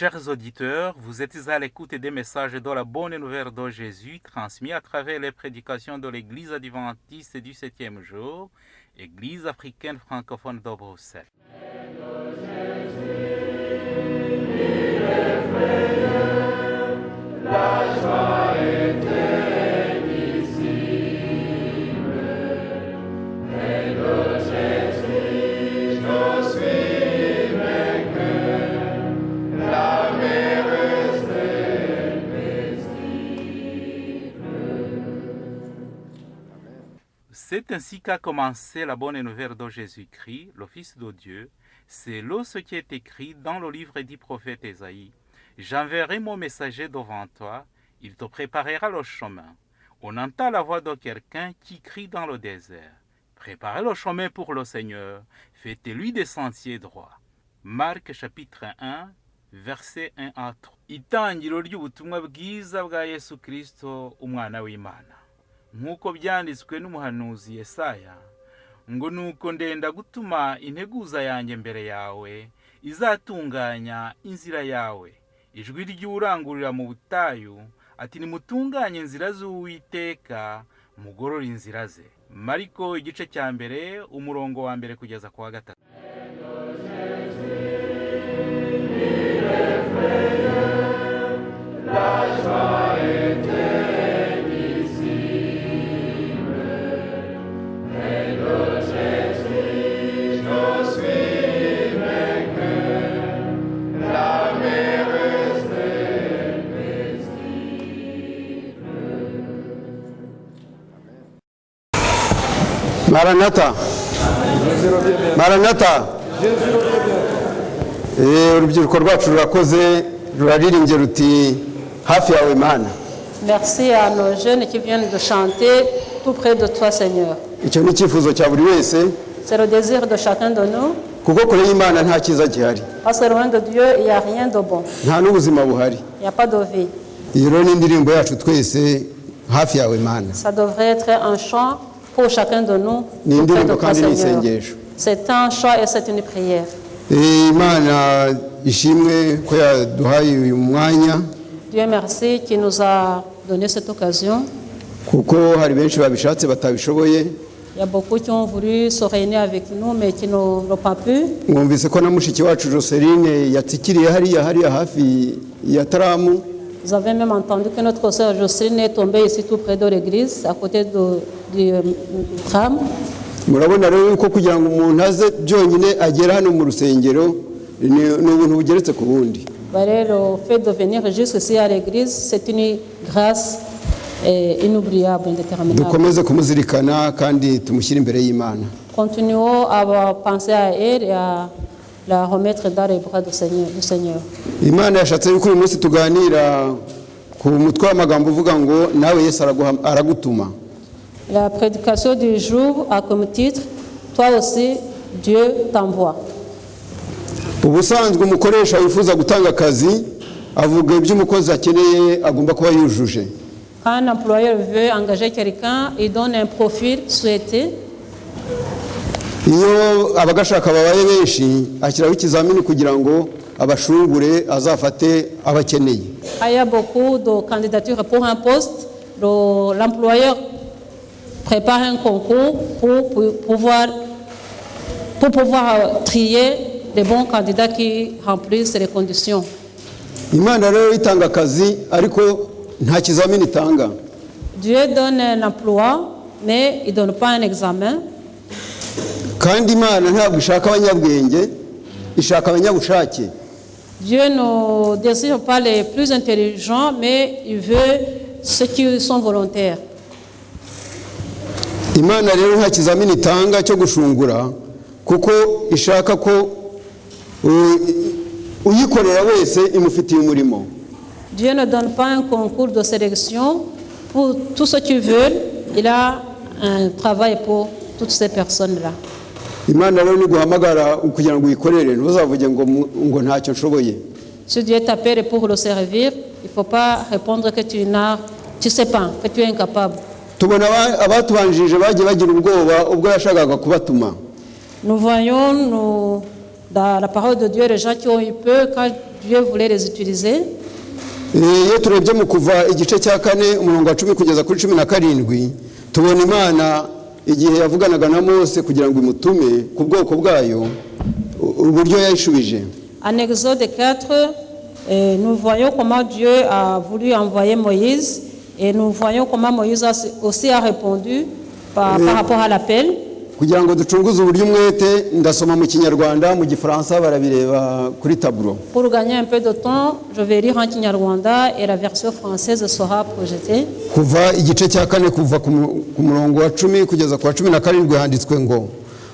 Chers auditeurs, vous êtes à l'écoute des messages de la bonne nouvelle de Jésus transmis à travers les prédications de l'Église adventiste du 7e jour, Église africaine francophone de Bruxelles. C'est ainsi qu'a commencé la bonne nouvelle de Jésus-Christ, le Fils de Dieu. C'est là ce qui est écrit dans le livre du prophète Ésaïe. J'enverrai mon messager devant toi, il te préparera le chemin. On entend la voix de quelqu'un qui crie dans le désert. Préparez le chemin pour le Seigneur, faites-lui des sentiers droits. Marc chapitre 1, verset 1 à 3. Itangiro ry'ubutumwa bwiza bwa Yesu Kristo, umwana w'Imana. Nk'uko byanditswe n'umuhanuzi Yesaya, ngo nuko ndenda gutuma integuza yanjye mbere yawe, izatunganya inzira yawe. Ijwi ry'urangurira mu butayu, ati nimutunganye inzira z'Uwiteka, mugorore inzira ze. Mariko igice cya mbere, umurongo wa mbere kugeza ku wa gatatu. Maranatha. Maranatha. Urubyiruko rwacu rurakoze ruraririmbye ruti hafi yawe Mana. Merci à nos jeunes qui viennent de chanter tout près de toi Seigneur. Icyo ni icyifuzo cya buri wese. C'est le désir de chacun de nous. Kuko kure y'Imana nta cyiza gihari. Parce que loin de Dieu, il n'y a rien de bon. Nta n'ubuzima buhari. Il n'y a pas de vie. Iyo rero ni indirimbo yacu twese hafi yawe Mana. Ça devrait être un chant pour chacun de nous. Ni indirimbo kandi ni isengesho. C'est un chant et c'est une prière. Imana ishimwe ko yaduhaye uyu mwanya. Dieu merci qui nous a donné cette occasion. Kuko hari benshi babishatse batabishoboye. Il y a beaucoup qui ont voulu se réunir avec nous mais qui n'ont pas pu. Mwumvise ko na mushiki wacu Joseline yatsikiriye hariya hafi ya Taramu. Vous avez même entendu que notre sœur Jocelyne est tombée ici tout près de l'église, à côté du tram. Murabona rero ko kugira ngo umuntu aze byonyine agera hano mu rusengero ni ubuntu bugeretse ku bundi. Le fait de venir jusqu'ici à l'église, c'est une grâce inoubliable, indéterminable. Dukomeze kumuzirikana kandi tumushyire imbere y'Imana. Continuons à penser à elle et à la remettre dans les bras du Seigneur. Imana yashatse yuko uyu munsi tuganira ku mutwe w'amagambo uvuga ngo nawe Yesu aragutuma. La prédication du jour a comme titre toi aussi Dieu t'envoie. Ubusanzwe umukoresha wifuza gutanga akazi avuga ibyo umukozi akeneye agomba kuba yujuje. Quand un employeur veut engager quelqu'un, il donne un profil souhaité. Iyo abagashaka babaye benshi ashyiraho ikizamini kugira ngo abashungure azafate abakeneye. Il y a beaucoup de candidatures pour un poste. L'employeur prépare un concours pour pouvoir trier les bons candidats qui remplissent les conditions. Imana rero itanga akazi ariko nta kizamini itanga. Dieu donne un emploi mais il donne pas un examen. Kandi Imana ntabwo ishaka abanyabwenge, ishaka abanyabushake. Dieu ne désire pas les plus intelligents mais il veut ceux qui sont volontaires. Imana rero nta kizamini itanga cyo gushungura kuko ishaka ko uyikorera wese imufitiye umurimo. Dieu ne donne pas un concours de sélection pour tous ceux qui veulent. Il a un travail pour toutes ces personnes-là. Imana rero ni guhamagara kugira ngo uyikorere ntuzavuge ngo ntacyo nshoboye. Si Dieu t'appelle pour le servir, il ne faut pas répondre que tu sais pas, que tu es incapable. Tubona abatubanjije bagiye bagira ubwoba ubwo yashakaga kubatuma. Nous voyons dans la parole de Dieu les gens qui ont eu peur quand Dieu voulait les utiliser. iyo turebye mu kuva igice cya 4 umurongo wa 10 kugeza kuri 17 tubona Imana igihe yavuganaga na Mose kugira ngo imutume ku bwoko bwayo uburyo yayishubije. En Exode 4, nous voyons comment Dieu a voulu envoyer Moïse et nous voyons comment Moïse aussi a répondu par rapport à l'appel. Kugira ngo ducunguze uburyo umwete ndasoma mu Kinyarwanda mu Gifaransa barabireba kuri tableau. Pour gagner un peu de temps, je vais lire en Kinyarwanda et la version française sera projetée. Kuva igice cya 4 kuva ku murongo wa 10 kugeza ku wa 17 handitswe ngo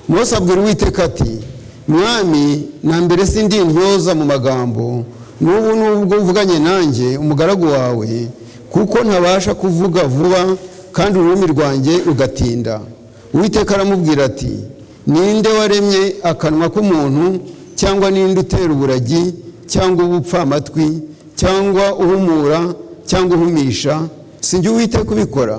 Mose abwira Uwiteka ati Mwami na mbere sindi ntyoza mu magambo n'ubu nubwo uvuganye nanjye umugaragu wawe kuko ntabasha kuvuga vuba kandi ururimi rwanjye rugatinda. Uwiteka aramubwira ati ninde waremye akanwa k'umuntu cyangwa ninde utera uburagi cyangwa ubupfamatwi cyangwa uhumura cyangwa uhumisha sinjye Uwiteka ubikora.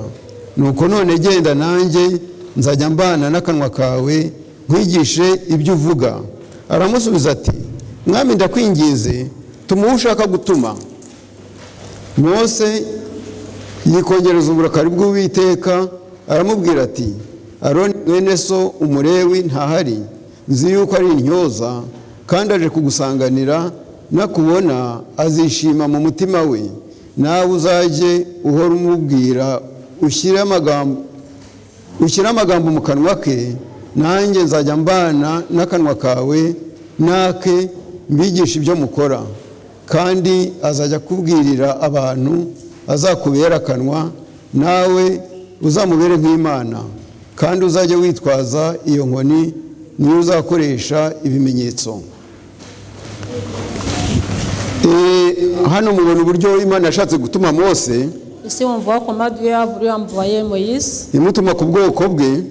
Nuko none genda nanjye nzajya mbana n'akanwa kawe nkwigishe ibyo uvuga. Aramusubiza ati Mwami ndakwingize tumuhe ushaka gutuma. Mose yikongereza uburakari bw'Uwiteka aramubwira ati Aroni mwene so umulewi ntahari nzi yuko ari intyoza kandi aje kugusanganira nakubona azishima mu mutima we nawe uzajye uhora umubwira ushyire amagambo mu kanwa ke nanjye nzajya mbana n'akanwa kawe nake mbigisha ibyo mukora kandi azajya kubwirira abantu azakubera akanwa nawe uzamubere nk'Imana kandi uzajya witwaza iyo nkoni niyo uzakoresha ibimenyetso. Hano mubona uburyo Imana yashatse gutuma Mose. Ici on voit comment Dieu a voulu envoyer Moïse. Imutuma ku bwoko bwe.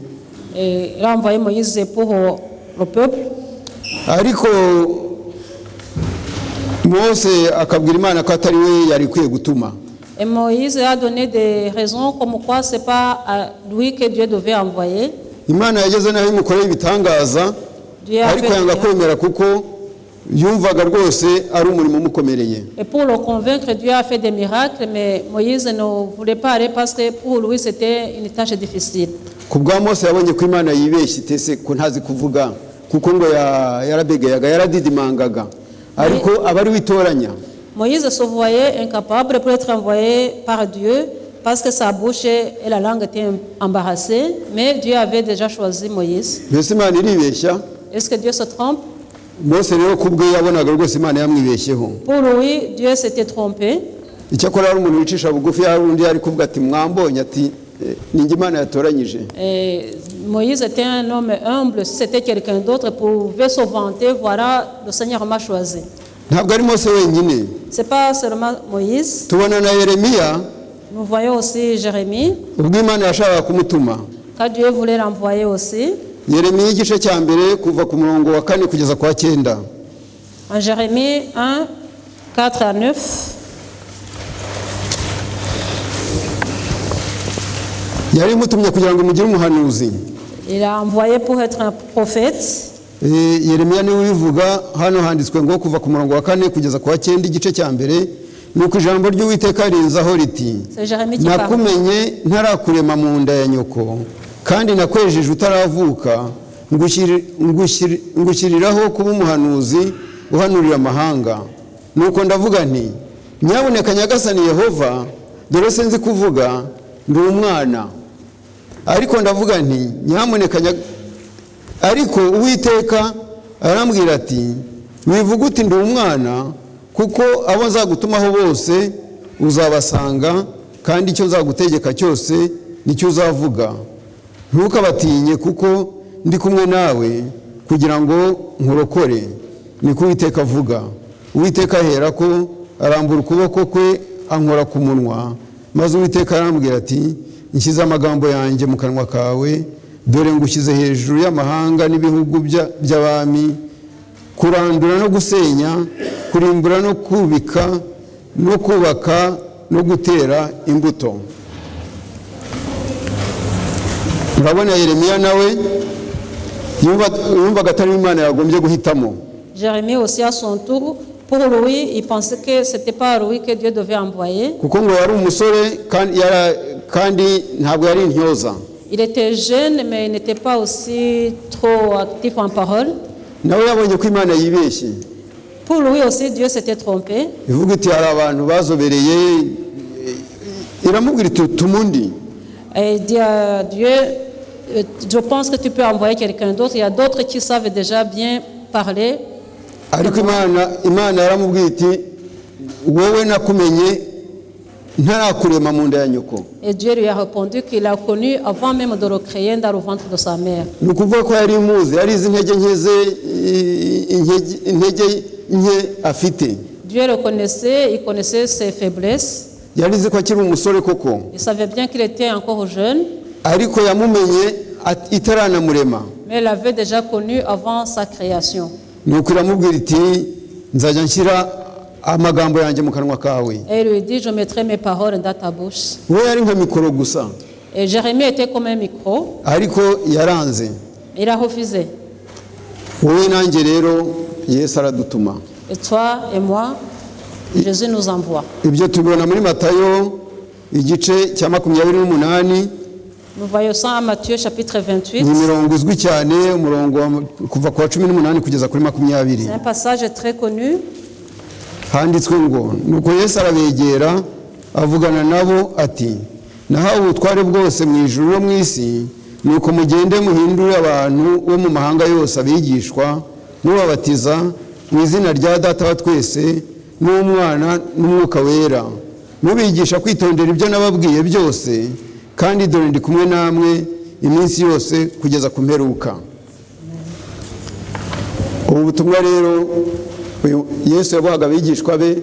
Il a envoyé Moïse pour le peuple. Ariko Mose akabwira Imana ko atari we yari kwiye gutuma. Et Moïse a donné des raisons comme quoi c'est pas à lui que Dieu devait envoyer. Imana yageze naho imukoreye ibitangaza ariko yanga kwemera kuko yumvaga rwose ari umurimo umukomereye. Et pour le convaincre, Dieu a fait des miracles, mais Moïse ne voulait pas aller parce que pour lui c'était une tâche difficile. Kubwa Mose yabonye ko Imana yibeshye itese ko ntazi kuvuga kuko ngo yarabegayaga yaradidimangaga ariko abari witoranya. Moïse se voyait incapable pour être envoyé par Dieu parce que sa bouche et la langue étaient embarrassées, mais Dieu avait déjà choisi Moïse. Est-ce que Dieu se trompe? Pour lui, Dieu s'était trompé. Et Moïse était un homme humble. Si c'était quelqu'un d'autre, il pouvait se vanter, voilà, le Seigneur m'a choisi. Ce n'est pas seulement Moïse. Nous voyons aussi Jérémie. Quand Dieu voulait l'envoyer aussi. En Jérémie 1, 4 à 9. Il a envoyé pour être un prophète. Yeremiya niwe wivuga hano handitswe ngo kuva ku murongo wa 4 kugeza ku wa 9 igice cya mbere nuko ijambo ry'Uwiteka rinzaho riti nakumenye ntarakurema mu nda ya nyoko kandi nakwejeje utaravuka ngushyiriraho kuba umuhanuzi uhanurira amahanga nuko ndavuga nti nyaboneka Nyagasani Yehova dore sinzi kuvuga ndi umwana ariko ndavuga nti nyamuneka ariko Uwiteka arambwira ati wivuga uti ndi umwana kuko abo nzagutumaho bose uzabasanga kandi icyo nzagutegeka cyose nicyo uzavuga ntukabatinye kuko ndi kumwe nawe kugira ngo nkurokore niko Uwiteka avuga. Uwiteka ahera ko arambura ukuboko kwe ankora ku munwa maze Uwiteka arambwira ati nshyize amagambo yanjye mu kanwa kawe dore ngushyize hejuru y'amahanga n'ibihugu by'abami kurandura no gusenya kurimbura no kubika no kubaka no gutera imbuto. Urabona Yeremiya nawe yumvaga atari Imana yagombye guhitamo. Jérémie aussi à son tour Pour lui, il pensait que ce n'était pas lui que Dieu devait envoyer. kuko ngo yari umusore kandi ntabwo yari intyoza. Il était jeune, mais il n'était pas aussi trop actif en parole. nawe yabonye ko Imana yibeshye. Pour lui aussi, Dieu s'était trompé. ivuga iti hari abantu bazobereye, iramubwira iti tumundi. Et il dit à Dieu, je pense que tu peux envoyer quelqu'un d'autre. Il y a d'autres qui savent déjà bien parler. ariko Imana yaramubwira iti wowe nakumenye ntarakurema mu nda ya nyoko. Et Dieu lui a répondu qu'il l'a connu avant même de le créer dans le ventre de sa mère. ni ukuvuga ko yari imuzi, yari izi intege nke afite. Dieu le connaissait, il connaissait ses faiblesses. yari izi ko akiri umusore koko, Il savait bien qu'il était encore jeune, ariko yamumenye itaranamurema. mais il l'avait déjà connu avant sa création. nuko iramubwira iti nzajya nshyira amagambo yanjye mu kanwa kawe. Et il lui dit, je mettrai mes paroles dans ta bouche. we yari nka mikoro gusa, Et Jérémie était comme un micro. ariko yaranze. Il a refusé. wowe nanjye rero Yesu aradutuma. Et toi et moi, Jésus nous envoie. ibyo tubibona muri Matayo igice cya 28. Nous voyons ça en Matthieu chapitre 28. ni imirongo izwi cyane, umurongo kuva ku wa 18 kugeza kuri 20. C'est un passage très connu. handitswe ngo nuko Yesu arabegera avugana nabo ati nahawe ubutware bwose mu ijuru no mu isi, nuko mugende muhindure abantu bo mu mahanga yose abigishwa, mubabatiza mu izina rya Data wa twese n'Umwana n'Umwuka wera, mubigisha kwitondera ibyo nababwiye byose, kandi dore ndi kumwe namwe iminsi yose kugeza ku mperuka. ubu butumwa rero Yesu yabahaga abigishwa be,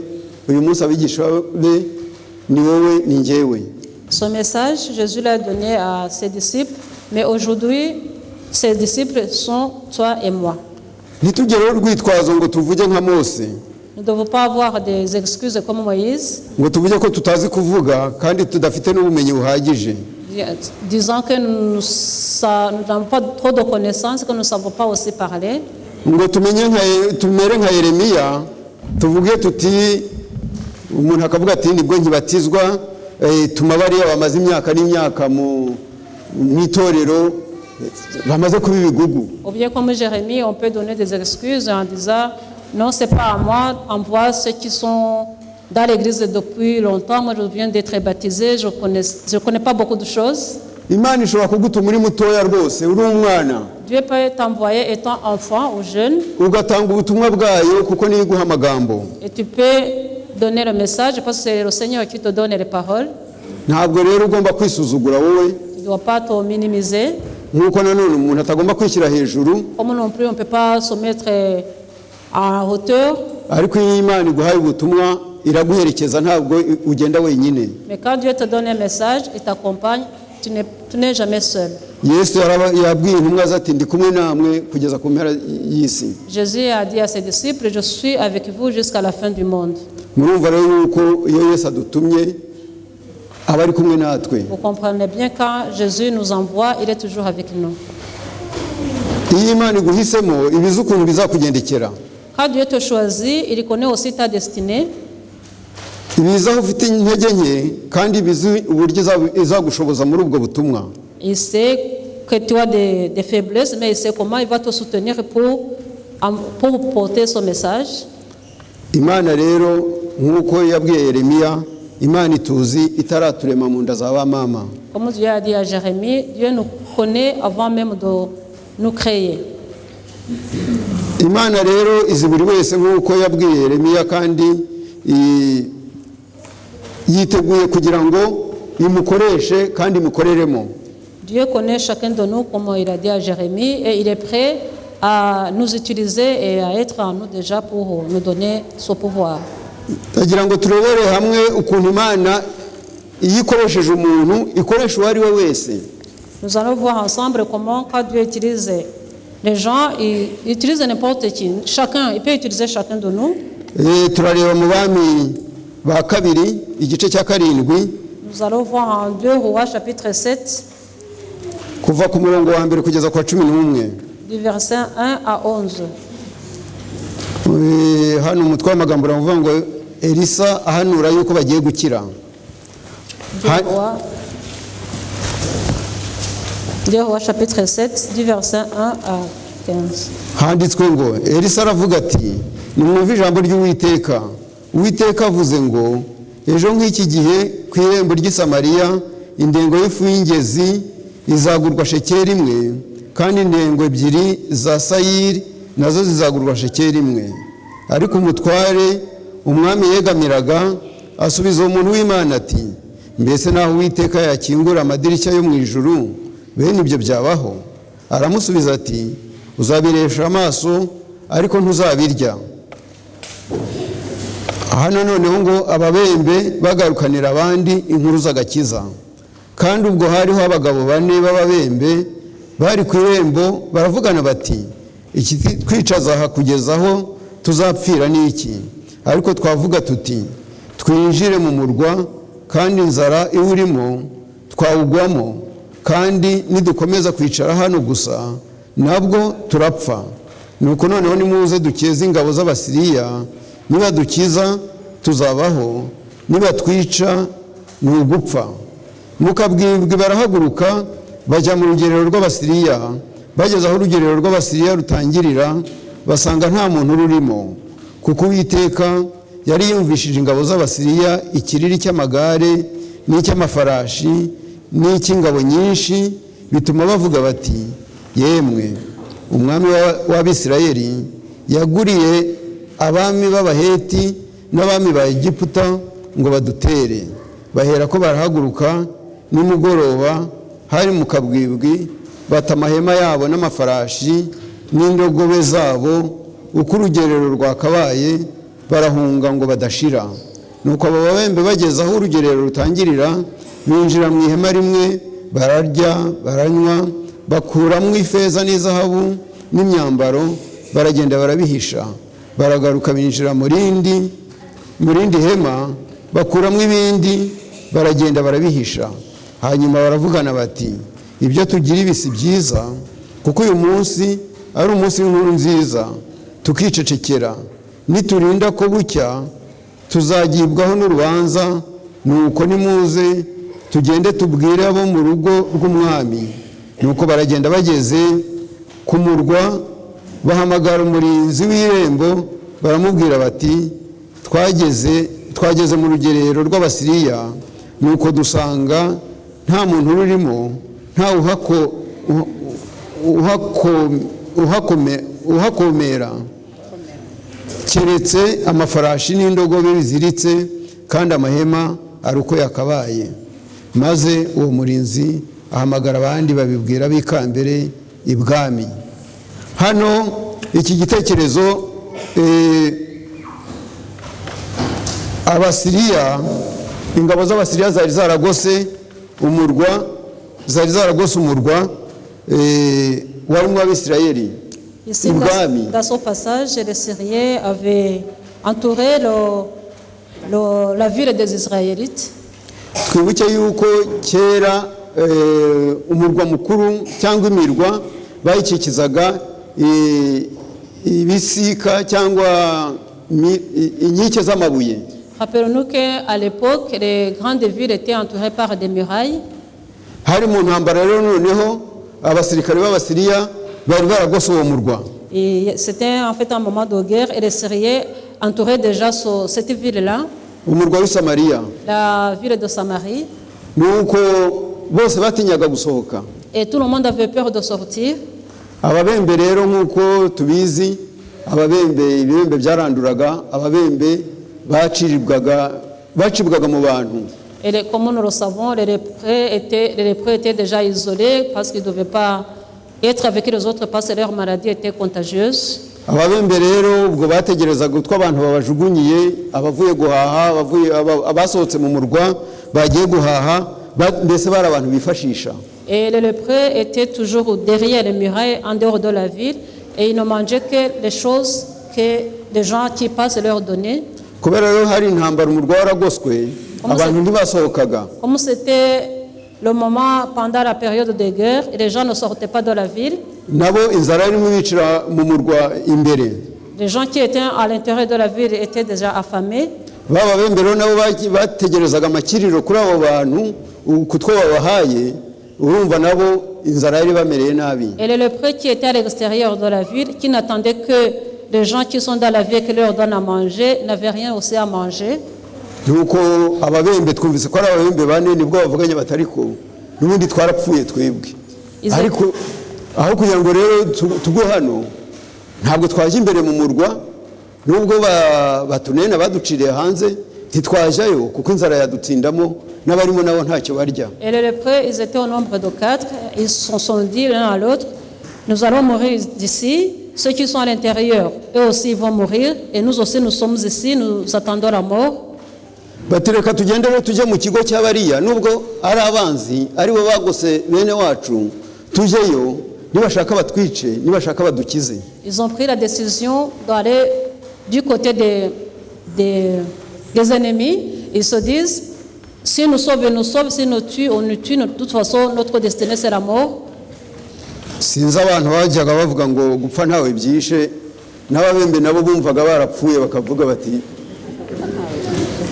uyu munsi abigishwa be ni wowe ni njyewe. Ce message, Jésus l'a donné à ses disciples, mais aujourd'hui, ses disciples sont toi et moi. ntitugereho urwitwazo ngo tuvuge nka Mose, Nous ne devons pas avoir des excuses comme Moïse, ngo tuvuge ko tutazi kuvuga kandi tudafite n'ubumenyi buhagije. disant que nous n'avons pas trop de connaissances, que nous ne savons pas aussi parler. ngo tumere nka Yeremiya, tuvuge tuti, umuntu akavuga ati nibwo nkibatizwa, tuma bariya bamaze imyaka n'imyaka mu itorero bamaze kuba ibigugu. Ou bien comme Jérémie, on peut donner des excuses en disant non, c'est pas à moi, envoie ceux qui sont dans l'église depuis longtemps. Moi, je viens d'être baptisé, je connais pas beaucoup de choses. Imana ishobora kugutuma uri mutoya rwose, uri umwana, Dieu peut t'envoyer étant enfant ou jeune, ugatanga ubutumwa bwayo kuko niyo iguha amagambo. et tu peux donner le message parce que c'est le Seigneur qui te donne les paroles. ntabwo rero ugomba kwisuzugura wowe, Tu ne dois pas te minimiser. nk'uko nanone umuntu atagomba kwishyira hejuru. Comme non plus, on ne peut pas se mettre en hauteur. ariko iyo Imana iguhaye ubutumwa iraguherekeza, ntabwo ugenda wenyine. Mais quand Dieu te donne un message, il t'accompagne, tu n'es jamais seul. Yesu yabwiye intumwa ze ati ndi kumwe namwe kugeza ku mpera y'isi. Jésus a dit à ses disciples, je suis avec vous jusqu'à la fin du monde. murumva rero yuko iyo Yesu adutumye aba ari kumwe natwe. Vous comprenez bien, quand Jésus nous envoie, il est toujours avec nous. iyo Imana iguhisemo ibizi ukuntu bizakugendekera. Quand Dieu te choisit, il connaît aussi ta destinée. ibiza aho ufite intege nke kandi ibizi uburyo izagushoboza muri ubwo butumwa. Il sait que tu as des faiblesses, mais il sait comment il va te soutenir pour porter son message. Imana rero nk'uko yabwiye Yeremiya, Imana ituzi itaraturema mu nda za ba mama. Comme Dieu a dit à Jérémie, Dieu nous connaît avant même de nous créer. Imana rero izi buri wese nk'uko yabwiye Yeremiya, kandi yiteguye kugira ngo imukoreshe kandi imukoreremo. Dieu connaît chacun de nous, comme il a dit à Jérémie, et il est prêt à nous utiliser et à être en nous déjà pour nous donner son pouvoir. Ndagira ngo turebere hamwe ukuntu Imana iyo ikoresheje umuntu ikoresha uwo ari we wese. Nous allons voir ensemble comment quand Dieu utilise les gens, il utilise n'importe qui. Chacun, il peut utiliser chacun de nous. Turareba mu Bami ba kabiri igice cya 7. Nous allons voir en 2 Rois chapitre 7, kuva ku murongo wa mbere kugeza kwa 11. du verset 1 à 11. hano umutwe w'amagambo uravuga ngo Elisa ahanura yuko bagiye gukira. Deux Rois chapitre 7 du verset 1 à 15. Handitswe ngo Elisa aravuga ati nimwumve ijambo ry'Uwiteka. Uwiteka avuze ngo ejo nk'iki gihe ku irembo ry'i Samariya indengo y'ifu y'ingezi izagurwa shekeli imwe kandi indengo ebyiri za sayiri nazo zizagurwa shekeli imwe. Ariko umutware umwami yegamiraga asubiza umuntu w'Imana ati mbese naho Uwiteka yakingura amadirishya yo mu ijuru bene ibyo byabaho? Aramusubiza ati uzabiresha amaso ariko ntuzabirya. Hano noneho ngo ababembe bagarukanira abandi inkuru z'agakiza. Kandi ubwo hariho abagabo bane b'ababembe bari ku irembo baravugana bati iki twicaza aha kugeza aho tuzapfira n'iki? Ariko twavuga tuti twinjire mu murwa kandi inzara iwurimo twawugwamo, kandi nidukomeza kwicara hano gusa nabwo turapfa. Nuko noneho nimuze dukeze ingabo z'Abasiriya, niba dukiza tuzabaho, niba twica ni ugupfa. Mukabwibwi barahaguruka bajya mu rugerero rw'Abasiriya. Bageze aho urugerero rw'Abasiriya rutangirira basanga nta muntu rurimo, kuko Uwiteka yari yumvishije ingabo z'Abasiriya ikiriri cy'amagare n'icy'amafarashi n'icy'ingabo nyinshi, bituma bavuga bati yemwe umwami w'Abisirayeli yaguriye abami b'Abaheti n'abami ba Egiputa ngo badutere. Bahera ko barahaguruka nimugoroba hari mu kabwibwi bata amahema yabo n'amafarashi n'indogobe zabo uko urugerero rwakabaye, barahunga ngo badashira. Nuko abo babembe bageze aho urugerero rutangirira binjira mu ihema rimwe, bararya baranywa, bakuramo ifeza n'izahabu n'imyambaro, baragenda barabihisha. Baragaruka binjira mu rindi hema, bakuramo ibindi, baragenda barabihisha. Hanyuma baravugana bati ibyo tugira ibi si byiza, kuko uyu munsi ari umunsi w'inkuru nziza, tukicecekera. Niturinda ko bucya tuzagibwaho n'urubanza. Nuko nimuze tugende tubwire abo mu rugo rw'umwami. Nuko baragenda bageze ku murwa, bahamagara umurinzi w'irembo, baramubwira bati twageze mu rugerero rw'Abasiriya, nuko dusanga nta muntu rurimo, nta uhakomera keretse amafarashi n'indogobe biziritse, kandi amahema ari uko yakabaye. Maze uwo murinzi ahamagara abandi babibwira b'ikambere ibwami. Hano iki gitekerezo Abasiriya, ingabo z'Abasiriya zari zaragose umurwa warimo Abisirayeli. Ici, dans ce passage, les Syriens avaient entouré la ville des Israélites. Twibuke yuko kera umurwa mukuru cyangwa imirwa bayikikizaga ibisika cyangwa inkike z'amabuye. Rappelons-nous qu'à l'époque, les grandes villes étaient entourées par des murailles. Hari mu ntambara rero noneho abasirikare b'Abasiriya bari baragose uwo murwa. Et c'était en fait un moment de guerre, et les Syriens entouraient déjà cette ville-là, umurwa w'i Samariya, la ville de Samarie. Nuko bose batinyaga gusohoka. Et tout le monde avait peur de sortir. Ababembe rero nk'uko tubizi, ibibembe byaranduraga, ababembe bacibwaga mu bantu. Et comme nous le savons, les lépreux étaient déjà isolés parce qu'ils ne devaient pas être avec les autres parce que leur maladie était contagieuse. Ababembe rero ubwo bategerezaga utwo abantu babajugunyiye, abavuye guhaha, abasohotse mu murwa bagiye guhaha, mbese bari abantu bifashisha. Et les lépreux étaient toujours derrière les murailles, en dehors de la ville, et ils ne mangeaient que les choses que les gens qui passent leur donnaient. Kubera rero hari intambara umurwa waragoswe, abantu ntibasohokaga. Comme c'était le moment pendant la période de guerre, et les gens ne sortaient pas de la ville. Nabo inzara irimo bicira mu murwa imbere. Les gens qui étaient à l'intérieur de la ville étaient déjà affamés. baba bembe rero nabo bategerezaga amakiriro kuri abo bantu kutwo babahaye urumva nabo inzara yari bamereye nabi. Et les lépreux qui étaient à l'extérieur de la ville, qui n'attendaient que les gens qui sont dans la ville qui leur donnent à manger, n'avaient rien aussi à manger. Nuko ababembe twumvise ko ari ababembe bane nibwo bavuganye batariko n'ubundi twarapfuye twebwe. Ariko aho kugira ngo rero tugwe hano ntabwo twaje imbere mu murwa nubwo batunena baduciriye hanze ntitwajayo kuko inzara yadutsindamo n'abarimo nabo ntacyo barya. Et les lépreux, ils étaient au nombre de 4. Ils se sont dit l'un à l'autre, nous allons mourir d'ici. Ceux qui sont à l'intérieur, eux aussi vont mourir. Et nous aussi, nous sommes ici, nous attendons la mort. Batireka tugende rero tujye mu kigo cy'abariya nubwo ari abanzi ari bo bagose bene wacu tujeyo nibashaka batwice nibashaka badukize. Ils ont pris la décision d'aller du côté des ennemis. Ils se disent, si nous sauvent, nous sauvent, si nous tuent, on nous tue. De toute façon, notre destinée, c'est la mort. Sinzi abantu bajyaga bavuga ngo gupfa ntawe byishe n'ababembe nabo bumvaga barapfuye bakavuga bati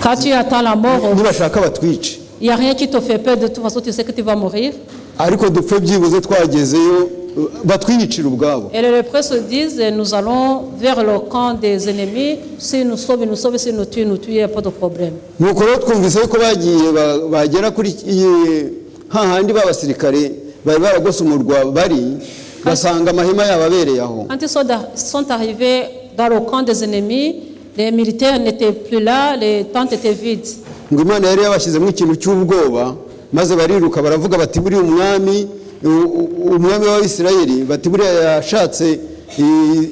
quand tu attends la mort, nibashaka batwice. Il n'y a rien qui te fait peur, de toute façon tu sais que tu vas mourir. Ariko dupfe byibuze twagezeyo batwiyicira ubwabo. Et les lépreux se disent, nous allons vers le camp des ennemis. Si nous sauvent, nous sauvent. Si nous tuent, nous tuent. Il n'y a pas de problème. Nuko rero twumvise ko bagiye bagera kuri hahandi b'abasirikare bari baragose umurwa bari basanga amahema yababereye aho. Quand ils sont arrivés dans le camp des ennemis, les militaires n'étaient plus là, les tentes étaient vides. Ngo Imana yari yabashyizemo ikintu cy'ubwoba maze bariruka baravuga bati buri umwami w'Isirayeli bati buri yashatse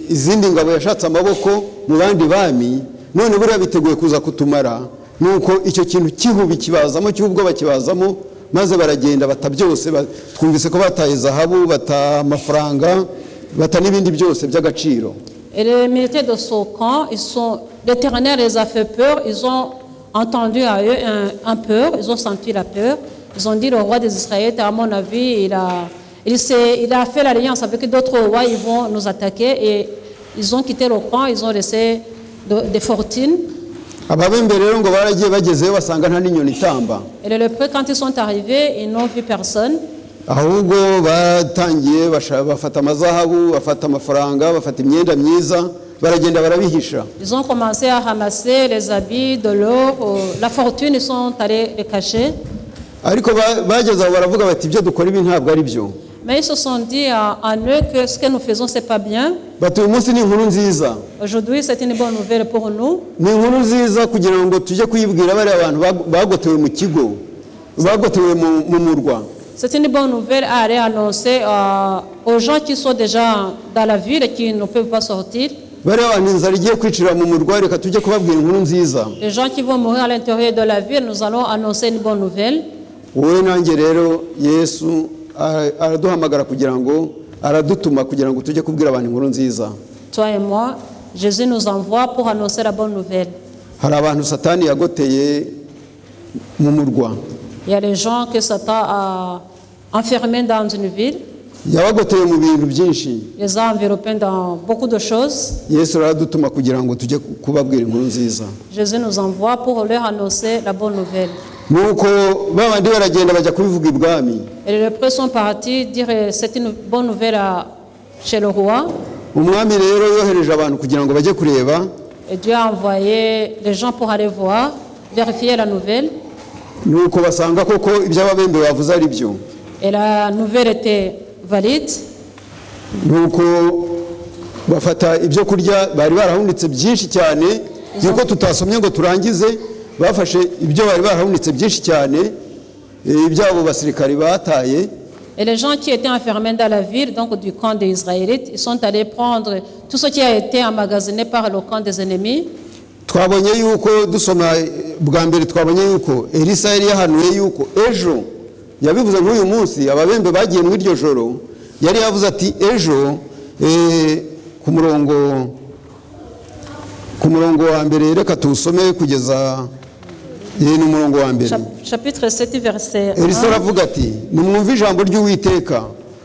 izindi ngabo yashatse amaboko mu bandi bami none buri biteguye kuza kutumara. Nuko icyo kintu kihubi kibazamo cy'ubwoba kibazamo maze baragenda bata byose. Twumvise ko bataye zahabu bata amafaranga bata n'ibindi byose by'agaciro. Et les militaires de ce camp, l'Éternel les a fait peur. Ils ont entendu à eux un peur, ils ont senti la peur. Ils ont dit le roi des Israélites, à mon avis, il a fait l'alliance avec d'autres rois, ils vont nous attaquer. Et ils ont quitté le camp, ils ont laissé des fortunes. Et les lépreux, quand ils sont arrivés, ils n'ont vu personne. Ahubwo batangiye bafata amazahabu bafata amafaranga bafata imyenda myiza baragenda barabihisha. Ils ont commencé à ramasser les habits, de l'or, la fortune, ils sont allés les cacher. Ariko bageze aho baravuga bati ibyo dukora ibi ntabwo ari byo. Mais ils se sont dit en eux que ce que nous faisons c'est pas bien. Bati uyu munsi ni inkuru nziza. Aujourd'hui c'est une bonne nouvelle pour nous. Ni inkuru nziza kugira ngo tujye kuyibwira bari abantu bagotewe mu kigo bagotewe mu murwa. C'est une bonne nouvelle à aller annoncer aux gens qui sont déjà dans la ville et qui ne peuvent pas sortir. Les gens qui vont mourir à l'intérieur de la ville, nous allons annoncer une bonne nouvelle. Toi et moi, Jésus nous envoie pour annoncer la bonne nouvelle. Il y a des gens que Satan a enfermés dans une ville. Il les a enveloppés dans beaucoup de choses. Jésus nous envoie pour leur annoncer la bonne nouvelle. Et les lépreux sont partis dire c'est une bonne nouvelle chez le roi. Et Dieu a envoyé les gens pour aller voir, vérifier la nouvelle. Et la nouvelle était valide. bafata ibyo kurya bari barahunitse byinshi cyane yuko tutasomye ngo turangize bafashe ibyo bari barahunitse byinshi cyane ibyabo basirikari bataye. Et les gens qui étaient enfermés dans la ville, donc du camp des Israélites, ils sont allés prendre tout ce qui a été emmagasiné par le camp des ennemis. Twabonye yuko dusoma bwa mbere twabonye yuko Elisa yari yahanuye yuko ejo yabivuze nk'uyu munsi ababembe bagiye mu iryo joro yari yavuze ati ejo ku murongo wa mbere reka tusome kugeza n'umurongo wa mbere. Chapitre 7 verset 1. Elisa aravuga ati nimwumve ijambo ry'Uwiteka.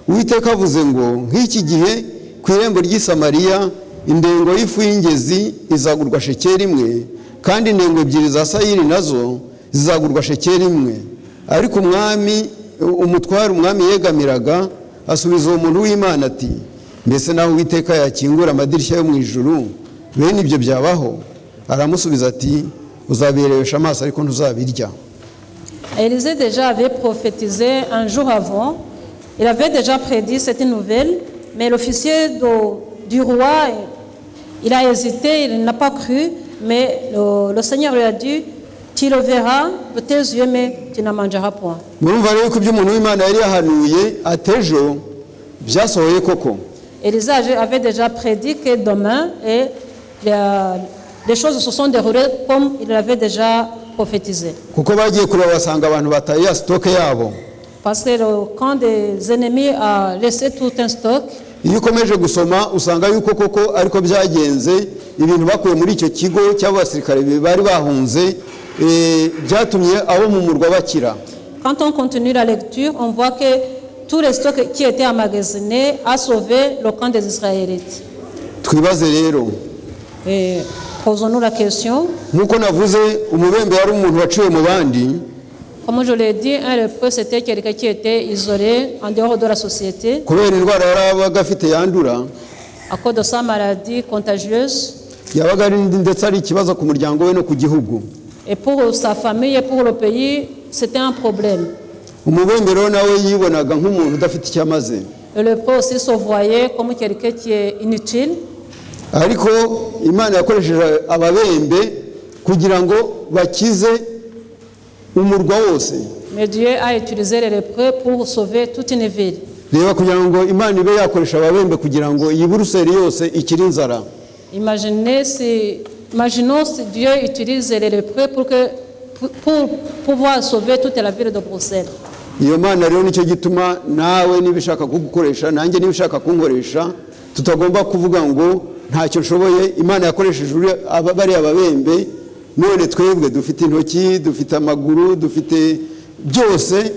Uwiteka avuze ngo nk'iki gihe ku irembo ry'i Samariya indengo y'ifu y'ingezi izagurwa shekeli imwe, kandi indengo ebyiri za sayiri nazo zizagurwa shekeli imwe. Ariko umutware umwami yegamiraga asubiza uwo muntu w'Imana ati, mbese naho Uwiteka yakingura amadirishya yo mu ijuru, bene ibyo byabaho? Aramusubiza ati, uzabirebesha amaso ariko ntuzabirya. Élisée déjà avait prophétisé un jour avant. Il avait déjà prédit cette nouvelle, mais l'officier du roi, il a hésité, il n'a pas cru, mais le Seigneur lui a dit, tu le verras de tes yeux, mais tu n'en mangeras point. Élisée avait déjà prédit que demain, et les choses se sont déroulées comme il l'avait déjà prophétisé. Parce que le camp des ennemis a laissé tout un stock. Iyo ukomeje gusoma usanga yuko koko ariko byagenze, ibintu bakuye muri icyo kigo cy'abasirikare bari bahunze byatumye abo mu murwa bakira. Quand on continue la lecture, on voit que tout le stock qui était emmagasiné a sauvé le camp des Israélites. Twibaze rero, posons-nous la question. Nkuko navuze, umubembe yari umuntu waciwe mu bandi. Comme je l'ai dit, un lépreux, c'était quelqu'un qui était isolé en dehors de la société. À cause de sa maladie contagieuse. Et pour sa famille et pour le pays, c'était un problème. Et le lépreux aussi se voyait comme quelqu'un qui est inutile. Mais Dieu a utilisé les lépreux pour sauver toute une ville. Imaginons si Dieu utilise les lépreux pour pouvoir sauver toute la ville de Bruxelles. none twebwe dufite intoki, dufite amaguru, dufite byose,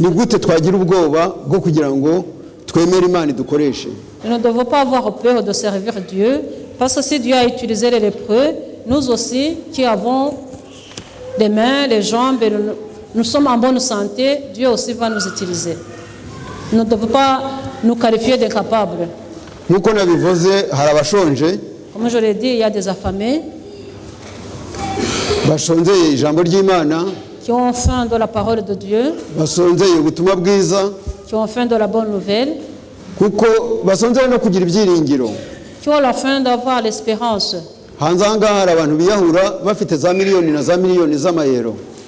ni gute twagira ubwoba bwo kugira ngo twemere Imana idukoreshe? Nous ne devons pas avoir peur de servir Dieu, parce que si Dieu a utilisé les lépreux, nous aussi qui avons les mains, les jambes, nous sommes en bonne santé, Dieu aussi va nous utiliser. Nous ne devons pas nous qualifier d'incapables. Nkuko nabivuze, hari abashonje. Comme je l'ai dit, il y a des affamés qui ont faim de la parole de Dieu, qui ont faim de la bonne nouvelle, qui ont la faim d'avoir l'espérance.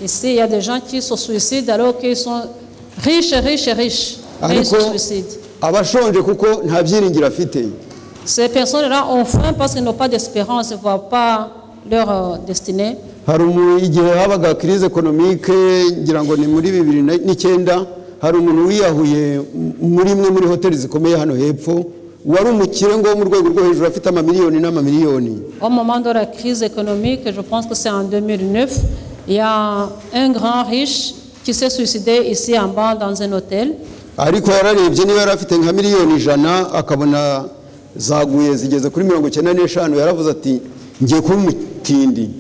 Ici, il y a des gens qui se suicident alors qu'ils sont riches. Et ils se suicident. Ces personnes-là ont faim parce qu'ils n'ont pas d'espérance, ils ne voient pas leur destinée. Igihe habaga crise économique, ngira ngo ni muri 2009, hari umuntu wiyahuye muri imwe muri hoteli zikomeye hano hepfo, wari umukire ngo mu rwego rwo hejuru afite amamiliyoni n'amamiliyoni. Au moment de la crise économique, je pense que c'est en 2009, il y a un grand riche qui s'est suicidé ici en bas dans un hôtel. Ariko yararebye niba yarafite nka miliyoni 100 akabona zaguye zigeze kuri 95, yaravuze ati ngiye kuba umutindi.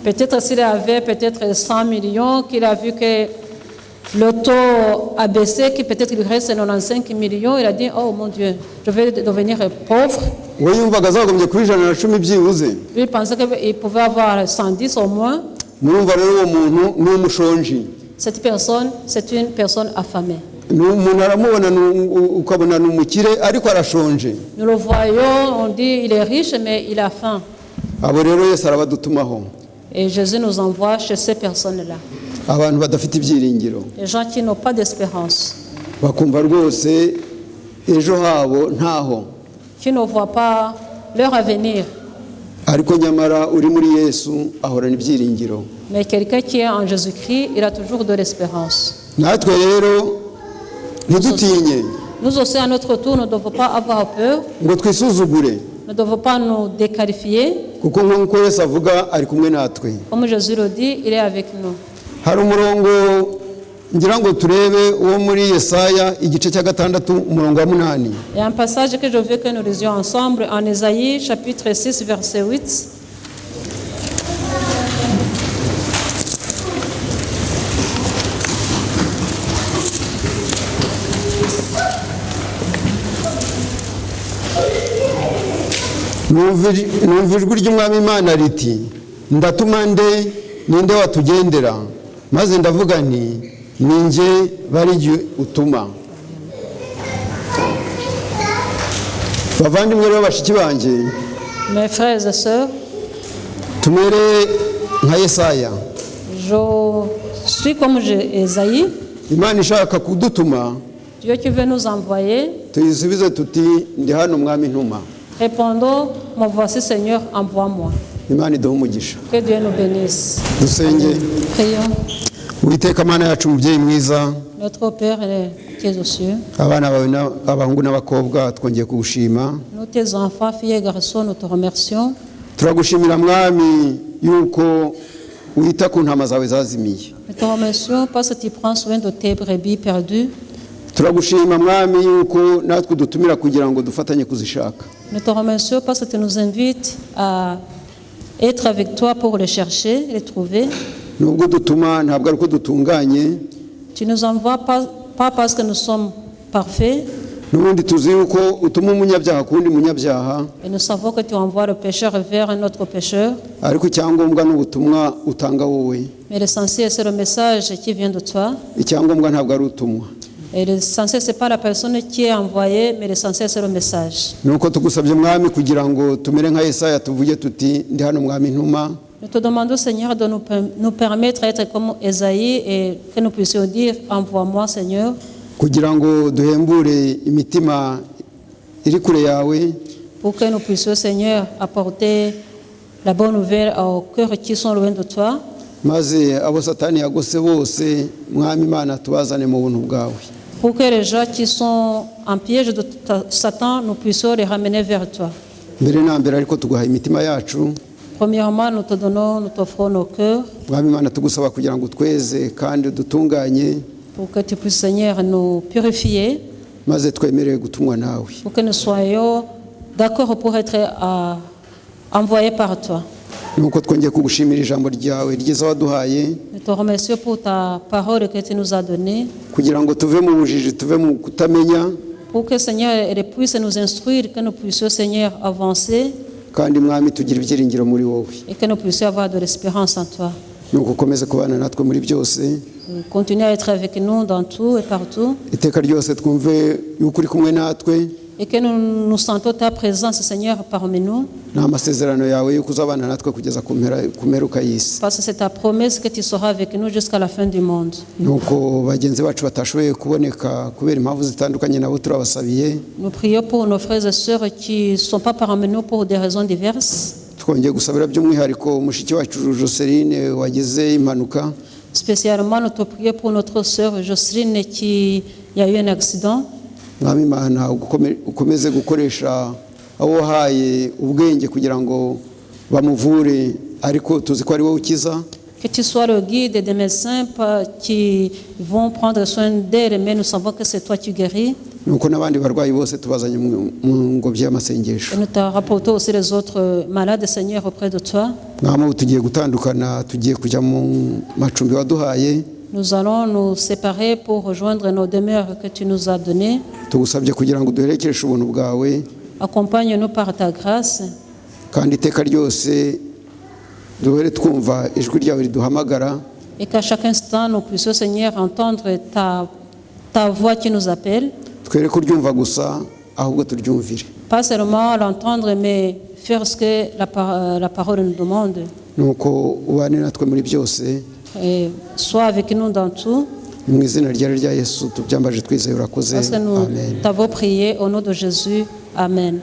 Peut-être s'il avait peut-être 100 millions, qu'il a vu que le taux a baissé, que peut-être il reste 95 millions, il a dit, oh mon Dieu, je vais devenir pauvre. Lui pensait qu'il pouvait avoir 110 au moins. Cette personne, c'est une personne affamée. Nous le voyons, on dit il est riche, mais il a faim. Et Jésus nous envoie chez ces personnes-là. Les gens qui n'ont pas d'espérance. Qui ne voient pas leur avenir. Mais quelqu'un qui est en Jésus-Christ, il a toujours de l'espérance. Nous aussi, à notre tour, nous ne devons pas avoir peur. Nous ne devons pas nous déqualifier. Comme Jésus le dit, il est avec nous. ngira ngo turebe uwo muri Yesaya igice cya 6 umurongo wa 8. Il y a un passage que je veux que nous lisions ensemble en Ésaïe chapitre 6 verset 8. numva ijwi ry'umwami Imana riti ndatuma ninde watugendera, maze ndavuga nti ninjye bari utuma. Bavandimwe rero bashiki banje, Mes frères et sœurs, tumere nka Yesaya. je suis comme Ésaïe. Imana ishaka kudutuma, Dieu qui veut nous envoyer, tuyisubize tuti ndi hano mwami ntuma. répondons, me voici Seigneur, envoie-moi. Imana iduhe umugisha. Que Dieu nous bénisse. Dusenge. Prions. Uwiteka Mana yacu mubyeyi mwiza, Notre Père qui est aux cieux, abana bawe n'abahungu n'abakobwa twongeye kugushima. nous tes enfants, filles et garçons, nous te remercions. Turagushimira mwami yuko wita ku ntama zawe zazimiye. Nous te remercions parce que tu prends soin de tes brebis perdues. Turagushima mwami yuko natwe dutumira kugira ngo dufatanye kuzishaka. Nous te remercions parce que tu nous invites à être avec toi pour les chercher, les trouver. Nubwo dutuma ntabwo ari uko dutunganye, Tu nous envoies pas parce que nous sommes parfaits, n'ubundi tuzi yuko utuma umunyabyaha kundi munyabyaha, et nous savons que tu envoies le pécheur vers un autre pécheur. ariko icyangombwa n'ubutumwa utanga wowe. Mais l'essentiel, c'est le message qui vient de toi. Icyangombwa ntabwo ari utumwa. Et l'essentiel, ce n'est pas la personne qui est envoyée, mais l'essentiel, c'est le message. Nuko tugusabye mwami kugira ngo tumere nka Yesaya tuvuge tuti ndi hano mwami ntuma. Nous te demandons, Seigneur, de nous permettre d'être comme Ésaïe et que nous puissions dire, envoie-moi, Seigneur, kugira ngo duhembure imitima iri kure yawe, pour que nous puissions, Seigneur, apporter la bonne nouvelle aux cœurs qui sont loin de toi, maze abo Satani yagose bose mwami Imana tubazane mu buntu bwawe. pour que les gens qui sont en piège de Satan, nous puissions les ramener vers toi. Mbere na mbere ariko tuguha imitima yacu. Premièrement, nous te donnons, nous t'offrons nos cœurs, Mwami Imana tugusaba kugira ngo tweze kandi dutunganye, pour que tu puisses, Seigneur, nous purifier, maze twemerere gutumwa nawe. pour que nous soyons d'accord pour être envoyés par toi. Nuko twongeye kugushimira ijambo ryawe ryiza waduhaye, Nous te remercions pour ta parole que tu nous as donnée, kugira ngo tuve mu bujiji tuve mu kutamenya, pour que, Seigneur, elle puisse nous instruire, que nous puissions, Seigneur, avancer kandi mwami tugira ibyiringiro muri wowe. et que nous puissions avoir de l'espérance en toi. Nuko ukomeze kubana natwe muri byose, Continue à être avec nous dans tout et partout, iteka ryose twumve yuko uri kumwe natwe, et que nous sentons ta présence, Seigneur, parmi nous, n'amasezerano yawe yuko uzabana natwe kugeza ku mperuka y'isi. parce que c'est ta promesse que tu seras avec nous jusqu'à la fin du monde. Nuko bagenzi bacu batashoboye kuboneka kubera impamvu zitandukanye nabo turabasabiye. Nous prions pour nos frères et sœurs qui ne sont pas parmi nous pour des raisons diverses. Twongeye gusabira by'umwihariko umushiki wacu Joseline wagize impanuka. Spécialement, nous te prions pour notre sœur Jocelyne qui a eu un accident. Mwami Imana ukomeze gukoresha abo wahaye ubwenge kugira ngo bamuvure, ariko tuzi ko ari wowe ukiza. Que tu sois le guide des médecins qui vont prendre soin d'elle, mais nous savons que c'est toi qui guéris. Nuko n'abandi barwayi bose tubazanye mu ngobyi y'amasengesho. Et nous te rapportons aussi les autres malades, Seigneur, auprès de toi. Mwami ubu tugiye gutandukana, tugiye kujya mu macumbi waduhaye. Nous allons nous séparer pour rejoindre nos demeures que tu nous as données. Tugusabye kugira ngo duherekeshe ubuntu bwawe, Accompagne-nous par ta grâce, kandi iteka ryose duhere twumva ijwi ryawe riduhamagara, et qu'à chaque instant, nous puissions, Seigneur, entendre ta voix qui nous appelle. twere kuryumva gusa ahubwo turyumvire. Pas seulement l'entendre, mais faire ce que la parole nous demande. Nuko ubane natwe muri byose, Et sois avec nous dans tout, mu izina rya Yesu tubyambaje twizeye urakoze. parce que nous Amen. t'avons prié au nom de Jésus. Amen.